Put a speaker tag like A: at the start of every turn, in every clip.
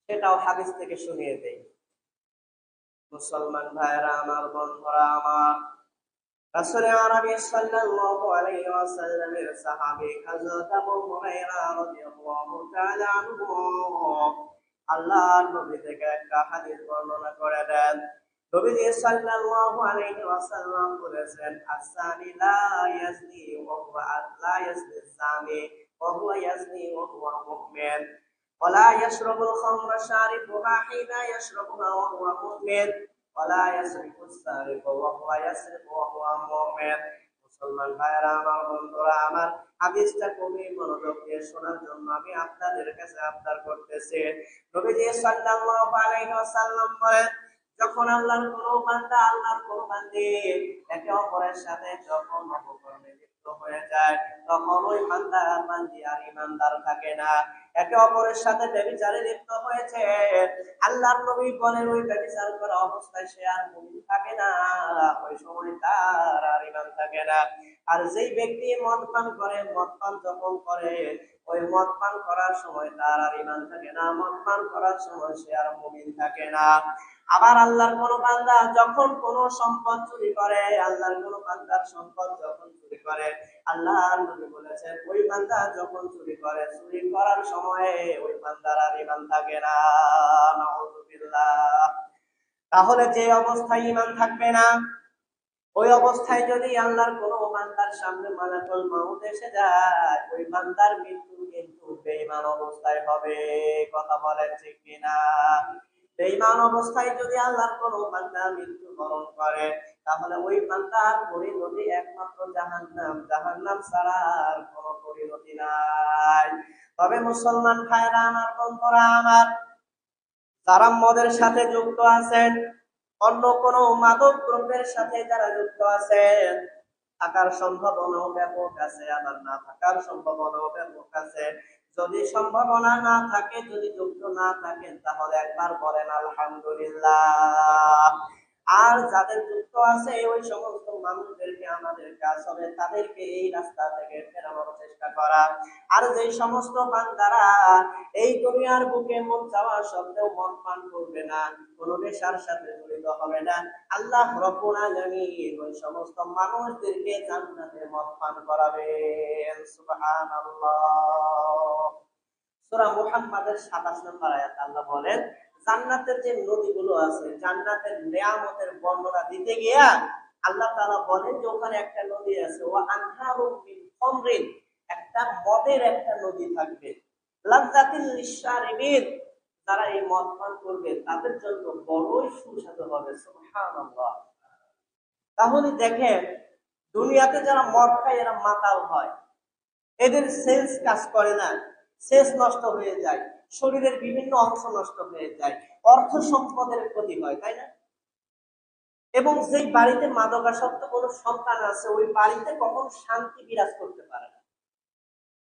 A: সেটাও হাদিস থেকে শুনিয়ে দেই। মুসলমান ভাইরা আমার, বন্ধুরা আমার, রাসূল আরবি সাল্লাল্লাহু আলাইহি ওয়াসাল্লামের সাহাবী হযরত আবু হুরায়রা রাদিয়াল্লাহু তাআলা আনহু আল্লাহর নবী থেকে একটা হাদিস বর্ণনা করে দেন। নবীজি সাল্লাল্লাহু আলাইহি ওয়াসাল্লাম বলেছেন, আস-সানি লা ইয়াজনি ওয়া হুয়া লা ইয়াজনি আস-সানি ওয়া হুয়া ইয়াজনি ওয়া হুয়া মুমিন ওয়া লা ইয়াশরাবুল খামরা শারিবুহা হিনা ইয়াশরাবুহা ওয়া হুয়া মুমিন ওয়া লা ইয়াসরিকু আস-সারিকু ওয়া হুয়া ইয়াসরিকু ওয়া হুয়া মুমিন। মুসলমান ভাইরা আমার, বন্ধুরা আমার, হাদিসটা খুবই মনোযোগ দিয়ে শোনার জন্য আমি আপনাদের কাছে আবদার করতেছি। নবীজি সাল্লাল্লাহু আলাইহি ওয়াসাল্লাম বলেন, যখন আল্লাহর কোন বান্দা, আল্লাহর কোন বান্দী একে অপরের সাথে যখন অপকর্মে লিপ্ত হয়ে যায়, তখন ওই বান্দা বান্দী আর ঈমানদার থাকে না। একে অপরের সাথে ব্যভিচারে লিপ্ত হয়েছে, আল্লাহর নবী বলেন ওই ব্যভিচার করা অবস্থায় সে আর মুমিন থাকে না, ওই সময় তার আর ঈমান থাকে না। আর যেই ব্যক্তি মদ পান করে, মদ পান যখন করে, ওই মদ পান করার সময় তার আর ঈমান থাকে না, মদ পান করার সময় সে আর মুমিন থাকে না। আবার আল্লাহর কোন বান্দা যখন কোন সম্পদ চুরি করে, আল্লাহর কোন বান্দার সম্পদ যখন চুরি করে, আল্লাহর নবী বলেছেন ওই বান্দা যখন চুরি করে, চুরি করার সময়ে ওই বান্দার আর ঈমান থাকে না। নাউযুবিল্লাহ। তাহলে যে অবস্থায় ঈমান থাকবে না, ওই অবস্থায় যদি আল্লাহর কোন বান্দার সামনে মালাকুল মাউত এসে যায়, ওই বান্দার মৃত্যু কিন্তু বেঈমান অবস্থায় হবে। কথা বলেন ঠিক কিনা? বেঈমান অবস্থায় যদি আল্লাহর কোন বান্দা মৃত্যুবরণ করে, তাহলে ওই বান্দার পরিণতি একমাত্র জাহান্নাম। জাহান্নাম ছাড়া আর কোন পরিণতি নাই। তবে মুসলমান ভাইরা আমার, বন্ধুরা আমার, যারা মদের সাথে যুক্ত আছেন, অন্য কোন মাদক দ্রব্যের সাথে যারা যুক্ত আছেন, থাকার সম্ভাবনাও ব্যাপক আছে, আবার না থাকার সম্ভাবনাও ব্যাপক আছে। যদি সম্ভাবনা না থাকে, যদি যুক্ত না থাকেন, তাহলে একবার বলেন আলহামদুলিল্লাহ। আর যাদের যুক্ত আছে, ওই সমস্ত মানুষদেরকে আমাদের কাজ হবে তাদেরকে এই রাস্তা থেকে ফেরানোর চেষ্টা করা। আর যে সমস্ত বান্দারা এই দুনিয়ার বুকে মন চাওয়া সত্ত্বেও মদ পান করবে না, কোন নেশার সাথে জড়িত হবে না, আল্লাহ রাব্বুল আলামিন ওই সমস্ত মানুষদেরকে জান্নাতে মদ পান করাবেন। সুবহানাল্লাহ। সূরা মুহাম্মাদের 27 নম্বর আয়াত আল্লাহ বলেন, জান্নাতের যে নদীগুলো আছে, জান্নাতের নিয়ামতের বর্ণনা দিতে গিয়া আল্লাহ তাআলা বলেন যে ওখানে একটা নদী আছে, ওয়া আনহারুম মিন খামরিন, একটা মদের একটা নদী থাকবে, লাযযাতিল লিশশারিবিন, যারা এই মদ পান করবে তাদের জন্য বড়ই সুস্বাদু হবে। সুবহানাল্লাহ। তাহলে দেখেন, দুনিয়াতে যারা মদ খায় এরা মাতাল হয়, এদের সেন্স কাজ করে না, সেন্স নষ্ট হয়ে যায়, শরীরের বিভিন্ন অংশ নষ্ট হয়ে যায়, অর্থ সম্পদের ক্ষতি হয়, তাই না? এবং যেই বাড়িতে মাদকাসক্ত কোনো সন্তান আছে, ওই বাড়িতে কখনো শান্তি বিরাজ করতে পারে না।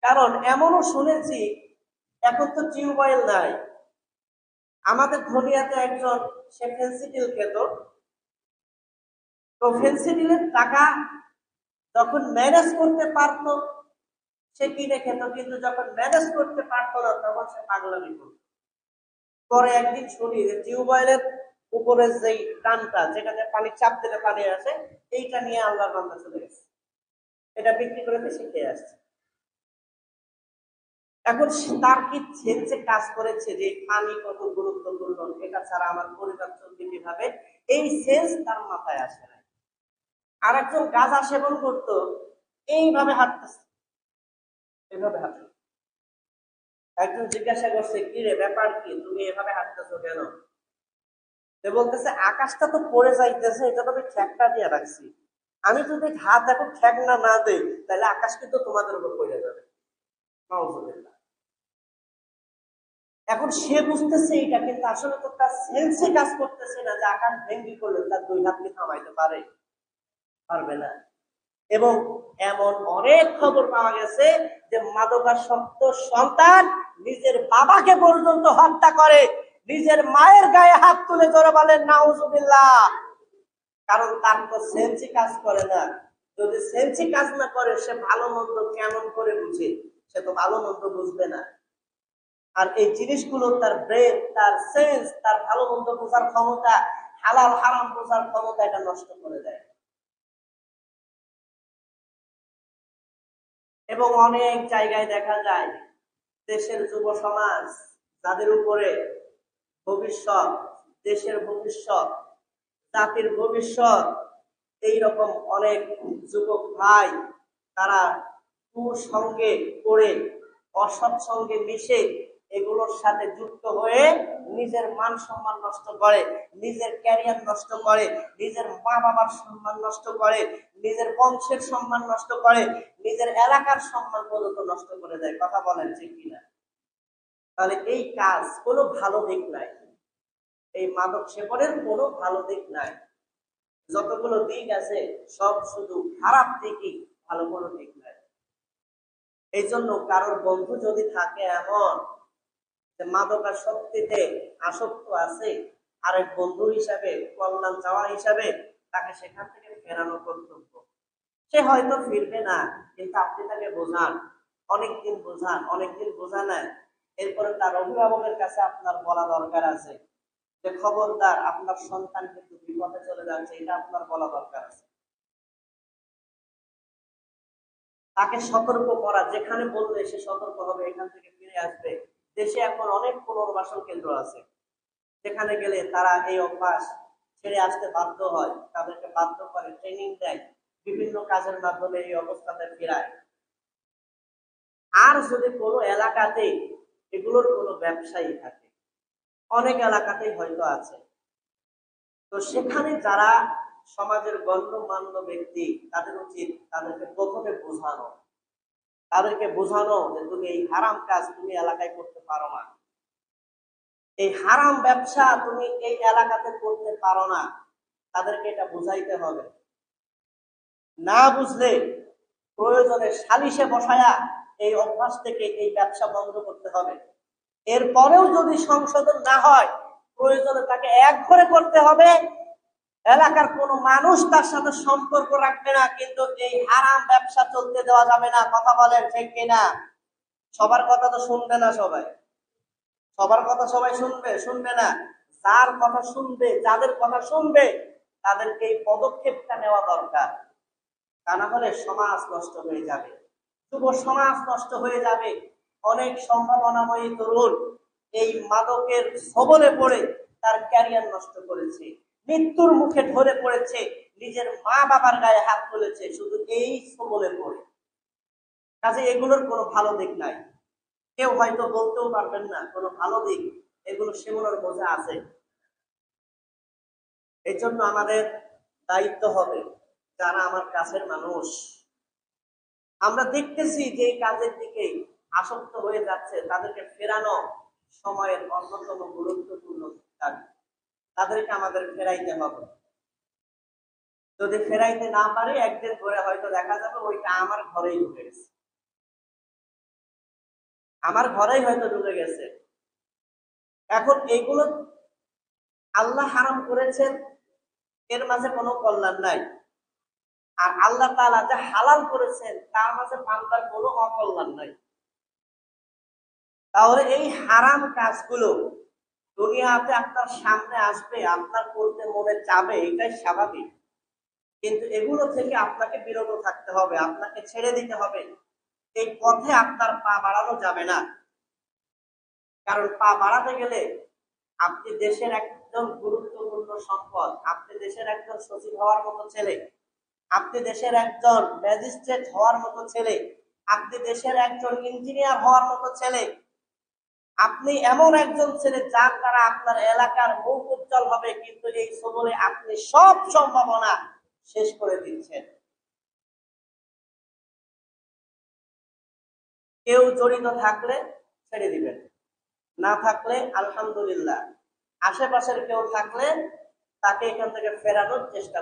A: কারণ এমনও শুনেছি, এখন তো টিউবওয়েল নাই, আমাদের ধনিয়াতে একজন, সে ফেন্সিডিল খেত, তো ফেন্সিডিলের টাকা যখন ম্যানেজ করতে পারতো সে কিনে খেত, কিন্তু যখন ম্যানেজ করতে পারতো না তখন সে পাগলামি করত। পরে একদিন শুনি যে টিউবওয়েলের উপরে যে টানটা, যেটাতে পানি চাপ দিলে পানি আসে, এইটা নিয়ে আল্লাহর বান্দা চলে গেছে, এটা বিক্রি করে সে খেয়ে আসছে। এখন তার কি সেন্সে কাজ করেছে যে পানি কত গুরুত্বপূর্ণ, এটা ছাড়া আমার পরিবার চলবে কিভাবে, এই সেন্স তার মাথায় আসে না। আর একজন গাঁজা সেবন করতো, এইভাবে হাঁটতেছে, এইভাবে হাঁটে। একজন জিজ্ঞাসা করছে, কি রে, ব্যাপার কি, তুমি এভাবে হাঁটতেছো কেন? সে বলতেছে, আকাশটা তো পড়ে যাইতেছে, এটা তো আমি ঠেকটা দিয়ে রাখছি, আমি যদি হাত এখন ঠেক না না দেই, তাহলে আকাশ কিন্তু তোমাদের উপর পড়ে যাবে। নাউযুবিল্লাহ। এখন সে বুঝতেছে এটা, কিন্তু আসলে তো তার সেন্সে কাজ করতেছে না যে আকাশ ভেঙ্গি করলে তার দুই হাত দিয়ে থামাইতে পারবে না। এবং এমন অনেক খবর পাওয়া গেছে যে মাদকাসক্ত সন্তান নিজের বাবাকে পর্যন্ত হত্যা করে, নিজের মায়ের গায়ে হাত তুলে ধরে বলেন নাউযুবিল্লাহ। কারণ তার তো সেন্সি কাজ করে না। যদি সেন্সি কাজ না করে, সে ভালো মন্দ কেমন করে বুঝে? সে তো ভালো মন্দ বুঝবে না। আর এই জিনিসগুলো তার ব্রেন, তার সেন্স, তার ভালো মন্দ বোঝার ক্ষমতা, হালাল হারাম বোঝার ক্ষমতা এটা নষ্ট করে দেয়। এবং অনেক জায়গায় দেখা যায় দেশের যুব সমাজ, যাদের উপরে ভবিষ্যৎ, দেশের ভবিষ্যৎ, জাতির ভবিষ্যৎ, এইরকম অনেক যুবক ভাই তারা কুসঙ্গে পড়ে, অসৎ সঙ্গে মিশে, এগুলোর সাথে যুক্ত হয়ে নিজের মান সম্মান নষ্ট করে, নিজের ক্যারিয়ার নষ্ট করে, নিজের মা বাবার সম্মান নষ্ট করে, নিজের বংশের সম্মান নষ্ট করে, নিজের এলাকার সম্মান পর্যন্ত নষ্ট করে দেয়। কথা বলেন ঠিক কিনা? তাহলে এই কাজ কোনো ভালো দিক নাই, এই মাদক সেবনের কোনো ভালো দিক নাই। যতগুলো দিক আছে সব শুধু খারাপ দিকই, ভালো কোনো দিক নাই। এই জন্য কারোর বন্ধু যদি থাকে এমন যে মাদকাসক্তিতে আসক্ত আছে, আরেক বন্ধু হিসাবে, কল্যাণ চাওয়া হিসাবে তাকে সেখান থেকে ফেরানো কর্তব্য। সে হয়তো ফিরবে না, কিন্তু আপনি তাকে বোঝান, অনেকদিন বোঝান, অনেকদিন বোঝা নেন, এরপরে তার অভিভাবকের কাছে আপনার বলা দরকার আছে যে খবরদার, আপনার সন্তান কিন্তু বিপদে চলে যাচ্ছে, এটা আপনার বলা দরকার আছে। তাকে সতর্ক করা, যেখানে বললে সে সতর্ক হবে, এখান থেকে ফিরে আসবে। দেশে এখন অনেক পুনর্বাসন কেন্দ্র আছে, যেখানে গেলে তারা এই অভ্যাস ছেড়ে আসতে বাধ্য হয়, তাদেরকে বাধ্য করে, ট্রেনিং দেয়, বিভিন্ন কাজের মাধ্যমে এই অবস্থাতে ফেরায়। আর যদি কোনো এলাকাতে এগুলোর কোনো ব্যবসায়ী থাকে, অনেক এলাকাতেই হয়তো আছে, তো সেখানে যারা সমাজের গণ্যমান্য ব্যক্তি, তাদের উচিত তাদেরকে প্রথমে বোঝানো, তাদেরকে বোঝানো যে তুমি এই হারাম কাজ তুমি এলাকায় করতে পারো না, এই হারাম ব্যবসা তুমি এই এলাকাতে করতে পারো না। তাদেরকে এটা বুঝাইতে হবে। না বুঝলে প্রয়োজনে সালিশে বসায়া এই অভ্যাস থেকে এই ব্যবসা বন্ধ করতে হবে। এরপরেও যদি সংশোধন না হয়, প্রয়োজনে তাকে একঘরে করতে হবে, এলাকার কোনো মানুষ তার সাথে সম্পর্ক রাখবে না, কিন্তু এই হারাম ব্যবসা চলতে দেওয়া যাবে না। কথা বলেন ঠিক কিনা? সবার কথা তো শুনবে না সবাই, সবার কথা সবাই শুনবে শুনবে না। যার কথা শুনবে, যাদের কথা শুনবে, তাদেরকে এই পদক্ষেপটা নেওয়া দরকার। তা না হলে সমাজ নষ্ট হয়ে যাবে, যুব সমাজ নষ্ট হয়ে যাবে। অনেক সম্ভাবনাময়ী তরুণ এই মাদকের ছবলে পড়ে তার ক্যারিয়ার নষ্ট করেছে, মৃত্যুর মুখে ধরে পড়েছে, নিজের মা বাবার গায়ে হাত তুলেছে শুধু এই ছবলে পড়ে। কাজে এগুলোর কোনো ভালো দিক নাই। কেউ হয়তো বলতেও পারবেন না কোনো ভালো দিক এগুলো সেগুলোর বোঝা আছে। এই জন্য আমাদের দায়িত্ব হবে, যারা আমার কাছের মানুষ, আমরা দেখতেছি যে এই কাজের দিকে আসক্ত হয়ে যাচ্ছে, তাদেরকে ফেরানো সময়ের অন্যতম গুরুত্বপূর্ণ কাজ। তাদেরকে আমাদের ফেরাইতে হবে। যদি ফেরাইতে না পারি, একদিন ধরে হয়তো দেখা যাবে ওইটা আমার ঘরেই ঢুকে গেছে, আমার ঘরেই হয়তো ঢুকে গেছে। এখন এইগুলো আল্লাহ হারাম করেছেন, এর মাঝে কোনো কল্যাণ নাই। আর আল্লাহ তাআলা যা হালাল করেছেন তার মাঝে বান্দার কোনো অকল্যাণ নাই। তাহলে এই হারাম কাজগুলো দুনিয়াতে আপনার সামনে আসবে, আপনার করতে মনে চাবে, এটাই স্বাভাবিক। কিন্তু এগুলো থেকে আপনাকে বিরত থাকতে হবে, আপনাকে ছেড়ে দিতে হবে। এই পথে আপনার পা বাড়ানো যাবে না। কারণ পা বাড়াতে গেলে আপনি দেশের একজন গুরুত্বপূর্ণ সম্পদ, আপনি দেশের একজন সচিব হওয়ার মতো ছেলে, আপনি দেশের একজন ম্যাজিস্ট্রেট হওয়ার মতো ছেলে, আপনি দেশের একজন ইঞ্জিনিয়ার হওয়ার মতো ছেলে, আপনি এমন একজন ছেলে যার দ্বারা আপনার এলাকার মুখ উজ্জ্বল হবে, কিন্তু এই সময়ে আপনি সব সম্ভাবনা শেষ করে দিচ্ছেন। কেউ জড়িত থাকলে ছেড়ে দিবেন, না থাকলে আলহামদুলিল্লাহ, আশেপাশের কেউ থাকলে তাকে এখান থেকে ফেরানোর চেষ্টা